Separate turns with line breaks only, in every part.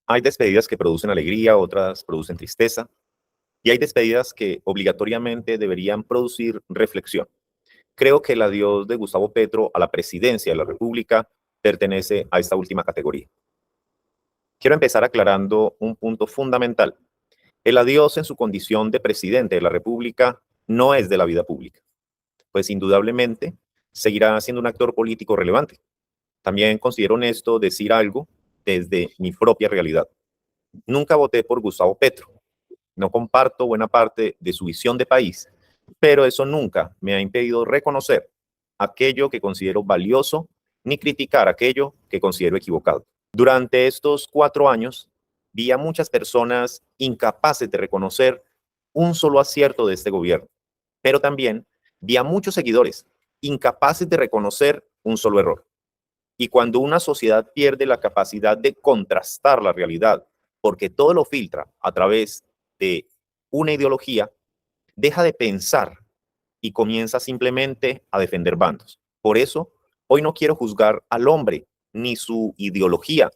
Hay despedidas que producen alegría, otras producen tristeza, y hay despedidas que obligatoriamente deberían producir reflexión. Creo que el adiós de Gustavo Petro a la presidencia de la República pertenece a esta última categoría. Quiero empezar aclarando un punto fundamental. El adiós en su condición de presidente de la República no es de la vida pública, pues indudablemente seguirá siendo un actor político relevante. También considero honesto decir algo desde mi propia realidad. Nunca voté por Gustavo Petro. No comparto buena parte de su visión de país, pero eso nunca me ha impedido reconocer aquello que considero valioso ni criticar aquello que considero equivocado. Durante estos 4 años vi a muchas personas incapaces de reconocer un solo acierto de este gobierno, pero también vi a muchos seguidores incapaces de reconocer un solo error. Y cuando una sociedad pierde la capacidad de contrastar la realidad, porque todo lo filtra a través de una ideología, deja de pensar y comienza simplemente a defender bandos. Por eso, hoy no quiero juzgar al hombre ni su ideología.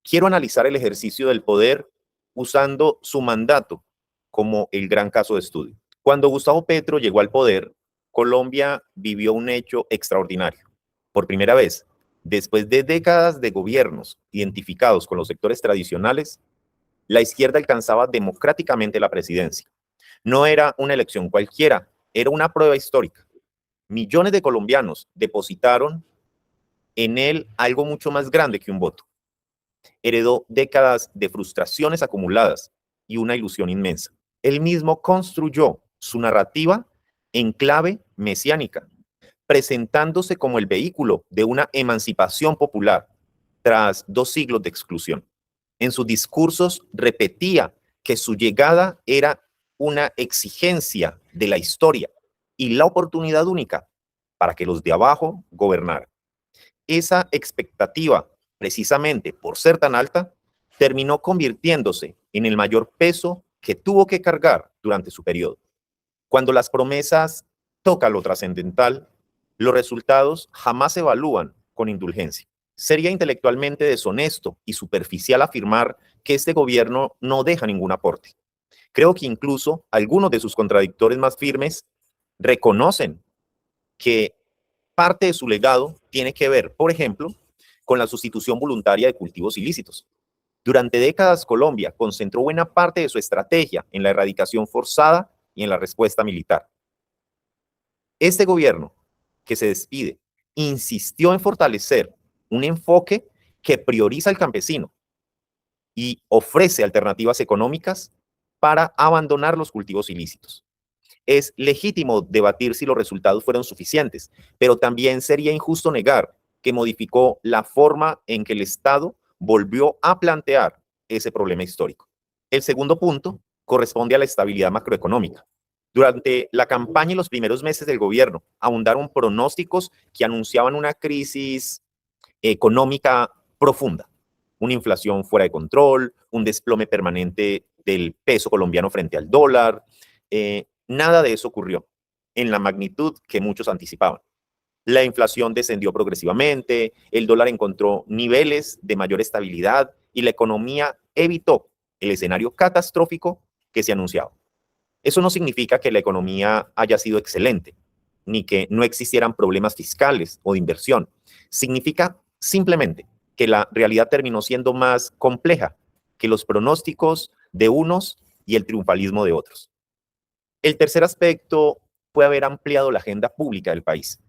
Quiero analizar el ejercicio del poder usando su mandato como el gran caso de estudio. Cuando Gustavo Petro llegó al poder, Colombia vivió un hecho extraordinario. Por primera vez, después de décadas de gobiernos identificados con los sectores tradicionales, la izquierda alcanzaba democráticamente la presidencia. No era una elección cualquiera, era una prueba histórica. Millones de colombianos depositaron en él algo mucho más grande que un voto. Heredó décadas de frustraciones acumuladas y una ilusión inmensa. Él mismo construyó su narrativa en clave mesiánica, presentándose como el vehículo de una emancipación popular tras 2 siglos de exclusión. En sus discursos repetía que su llegada era una exigencia de la historia y la oportunidad única para que los de abajo gobernaran. Esa expectativa, precisamente por ser tan alta, terminó convirtiéndose en el mayor peso que tuvo que cargar durante su periodo. Cuando las promesas tocan lo trascendental, los resultados jamás se evalúan con indulgencia. Sería intelectualmente deshonesto y superficial afirmar que este gobierno no deja ningún aporte. Creo que incluso algunos de sus contradictores más firmes reconocen que parte de su legado tiene que ver, por ejemplo, con la sustitución voluntaria de cultivos ilícitos. Durante décadas, Colombia concentró buena parte de su estrategia en la erradicación forzada y en la respuesta militar. Este gobierno que se despide insistió en fortalecer un enfoque que prioriza al campesino y ofrece alternativas económicas para abandonar los cultivos ilícitos. Es legítimo debatir si los resultados fueron suficientes, pero también sería injusto negar que modificó la forma en que el Estado volvió a plantear ese problema histórico. El segundo punto corresponde a la estabilidad macroeconómica. Durante la campaña y los primeros meses del gobierno abundaron pronósticos que anunciaban una crisis económica profunda, una inflación fuera de control, un desplome permanente del peso colombiano frente al dólar. Nada de eso ocurrió en la magnitud que muchos anticipaban. La inflación descendió progresivamente, el dólar encontró niveles de mayor estabilidad y la economía evitó el escenario catastrófico que se anunciaba. Eso no significa que la economía haya sido excelente, ni que no existieran problemas fiscales o de inversión. Significa simplemente que la realidad terminó siendo más compleja que los pronósticos de unos y el triunfalismo de otros. El tercer aspecto fue haber ampliado la agenda pública del país.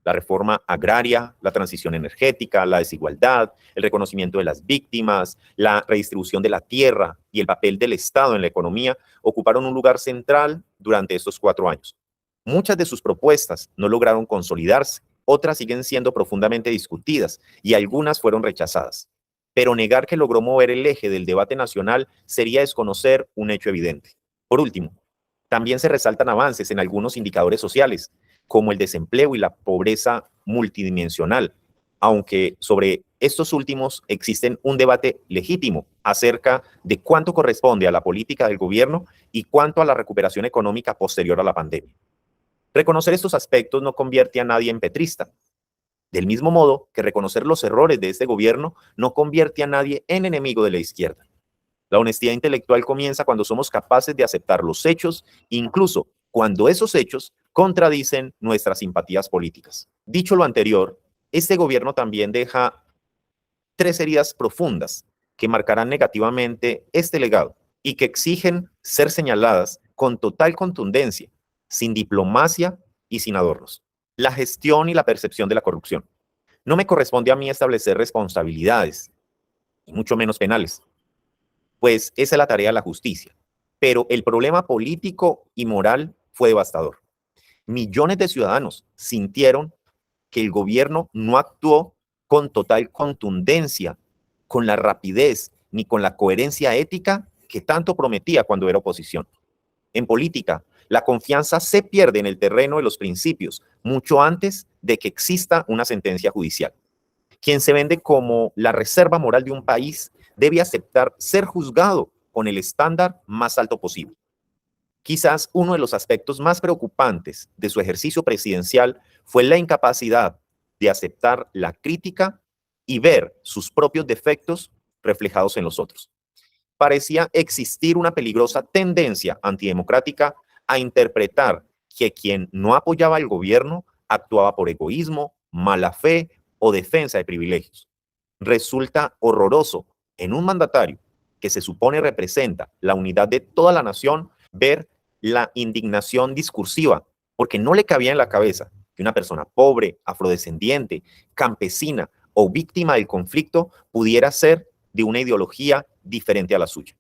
La reforma agraria, la transición energética, la desigualdad, el reconocimiento de las víctimas, la redistribución de la tierra y el papel del Estado en la economía ocuparon un lugar central durante estos 4 años. Muchas de sus propuestas no lograron consolidarse, otras siguen siendo profundamente discutidas y algunas fueron rechazadas. Pero negar que logró mover el eje del debate nacional sería desconocer un hecho evidente. Por último, también se resaltan avances en algunos indicadores sociales, como el desempleo y la pobreza multidimensional, aunque sobre estos últimos existen un debate legítimo acerca de cuánto corresponde a la política del gobierno y cuánto a la recuperación económica posterior a la pandemia. Reconocer estos aspectos no convierte a nadie en petrista, Del mismo modo que reconocer los errores de este gobierno no convierte a nadie en enemigo de la izquierda. La honestidad intelectual comienza cuando somos capaces de aceptar los hechos, incluso cuando esos hechos contradicen nuestras simpatías políticas. Dicho lo anterior, este gobierno también deja tres heridas profundas que marcarán negativamente este legado y que exigen ser señaladas con total contundencia, sin diplomacia y sin adornos. La gestión y la percepción de la corrupción. No me corresponde a mí establecer responsabilidades, y mucho menos penales, pues esa es la tarea de la justicia. Pero el problema político y moral fue devastador. Millones de ciudadanos sintieron que el gobierno no actuó con total contundencia, con la rapidez ni con la coherencia ética que tanto prometía cuando era oposición. En política, la confianza se pierde en el terreno de los principios mucho antes de que exista una sentencia judicial. Quien se vende como la reserva moral de un país debe aceptar ser juzgado con el estándar más alto posible. Quizás uno de los aspectos más preocupantes de su ejercicio presidencial fue la incapacidad de aceptar la crítica y ver sus propios defectos reflejados en los otros. Parecía existir una peligrosa tendencia antidemocrática a interpretar que quien no apoyaba al gobierno actuaba por egoísmo, mala fe o defensa de privilegios. Resulta horroroso en un mandatario que se supone representa la unidad de toda la nación ver la indignación discursiva, porque no le cabía en la cabeza que una persona pobre, afrodescendiente, campesina o víctima del conflicto pudiera ser de una ideología diferente a la suya.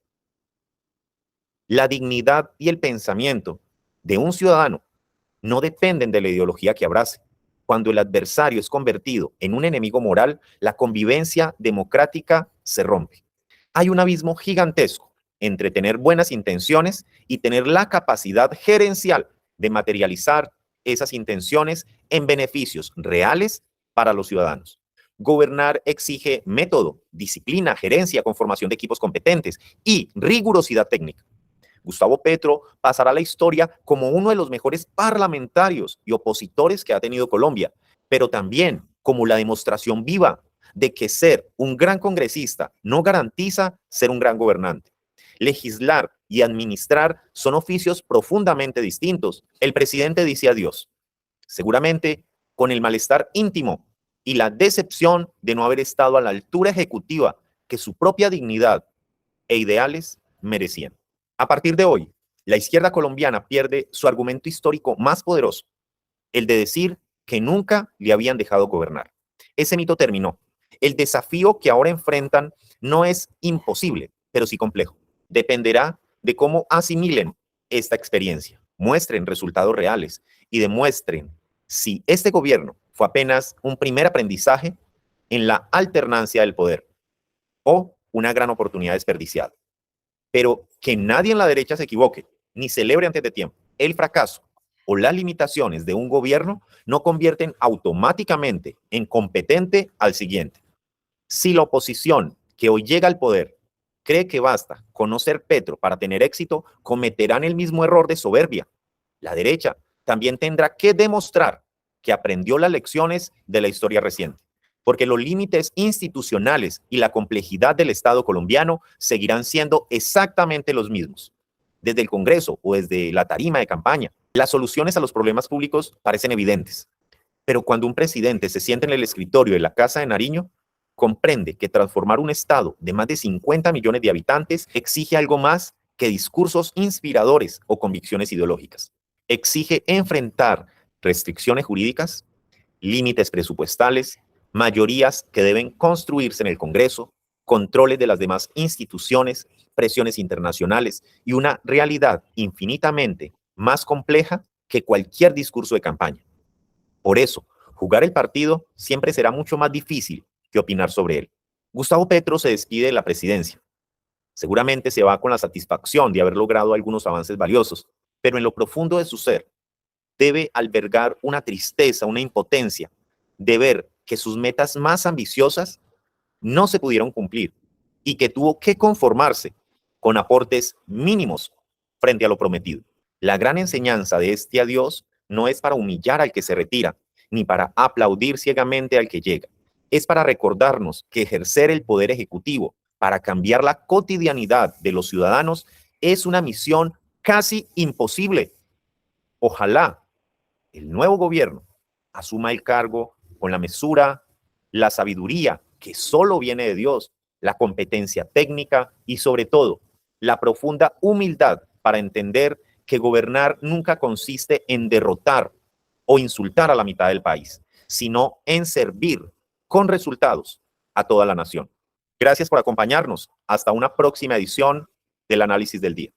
La dignidad y el pensamiento de un ciudadano no dependen de la ideología que abrace. Cuando el adversario es convertido en un enemigo moral, la convivencia democrática se rompe. Hay un abismo gigantesco entre tener buenas intenciones y tener la capacidad gerencial de materializar esas intenciones en beneficios reales para los ciudadanos. Gobernar exige método, disciplina, gerencia, conformación de equipos competentes y rigurosidad técnica. Gustavo Petro pasará a la historia como uno de los mejores parlamentarios y opositores que ha tenido Colombia, pero también como la demostración viva de que ser un gran congresista no garantiza ser un gran gobernante. Legislar y administrar son oficios profundamente distintos. El presidente dice adiós, seguramente con el malestar íntimo y la decepción de no haber estado a la altura ejecutiva que su propia dignidad e ideales merecían. A partir de hoy, la izquierda colombiana pierde su argumento histórico más poderoso, el de decir que nunca le habían dejado gobernar. Ese mito terminó. El desafío que ahora enfrentan no es imposible, pero sí complejo. Dependerá de cómo asimilen esta experiencia, muestren resultados reales y demuestren si este gobierno fue apenas un primer aprendizaje en la alternancia del poder o una gran oportunidad desperdiciada. Pero que nadie en la derecha se equivoque, ni celebre antes de tiempo. El fracaso o las limitaciones de un gobierno no convierten automáticamente en competente al siguiente. Si la oposición que hoy llega al poder cree que basta conocer Petro para tener éxito, cometerán el mismo error de soberbia. La derecha también tendrá que demostrar que aprendió las lecciones de la historia reciente, porque los límites institucionales y la complejidad del Estado colombiano seguirán siendo exactamente los mismos. Desde el Congreso o desde la tarima de campaña, las soluciones a los problemas públicos parecen evidentes, pero cuando un presidente se sienta en el escritorio de la Casa de Nariño, comprende que transformar un Estado de más de 50 millones de habitantes exige algo más que discursos inspiradores o convicciones ideológicas. Exige enfrentar restricciones jurídicas, límites presupuestales, mayorías que deben construirse en el Congreso, controles de las demás instituciones, presiones internacionales y una realidad infinitamente más compleja que cualquier discurso de campaña. Por eso, jugar el partido siempre será mucho más difícil que opinar sobre él. Gustavo Petro se despide de la presidencia. Seguramente se va con la satisfacción de haber logrado algunos avances valiosos, pero en lo profundo de su ser debe albergar una tristeza, una impotencia de ver que sus metas más ambiciosas no se pudieron cumplir y que tuvo que conformarse con aportes mínimos frente a lo prometido. La gran enseñanza de este adiós no es para humillar al que se retira, ni para aplaudir ciegamente al que llega. Es para recordarnos que ejercer el poder ejecutivo para cambiar la cotidianidad de los ciudadanos es una misión casi imposible. Ojalá el nuevo gobierno asuma el cargo con la mesura, la sabiduría que solo viene de Dios, la competencia técnica y sobre todo la profunda humildad para entender que gobernar nunca consiste en derrotar o insultar a la mitad del país, sino en servir con resultados a toda la nación. Gracias por acompañarnos. Hasta una próxima edición del Análisis del Día.